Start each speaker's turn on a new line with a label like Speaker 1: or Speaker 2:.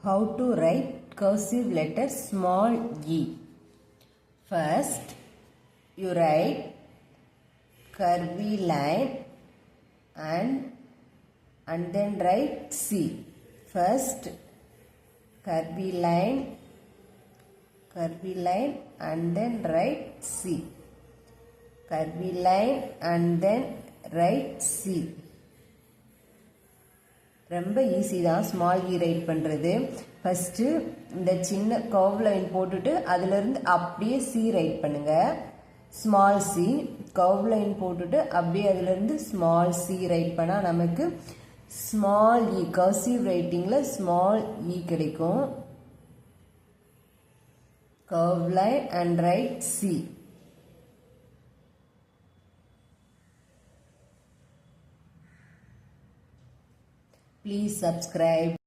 Speaker 1: How to write cursive letter small e. First, you write curvy line and then write C. First, curvy line and then write C. Curvy line and then write C. ரொம்ப easy தான் small இ right பண்ணுறது. First இந்த சின்ன curve line போட்டுட்டு அதிலிருந்து அப்படியே C right பண்ணுங்கள். Small C curve line போட்டுட்டு அப்படியே அதிலிருந்து ஸ்மால் சி ரைட் பண்ணால் நமக்கு ஸ்மால் இ கர்சிவ் ரைட்டிங்கில் ஸ்மால் இ கிடைக்கும். Curve line and right C. Please subscribe.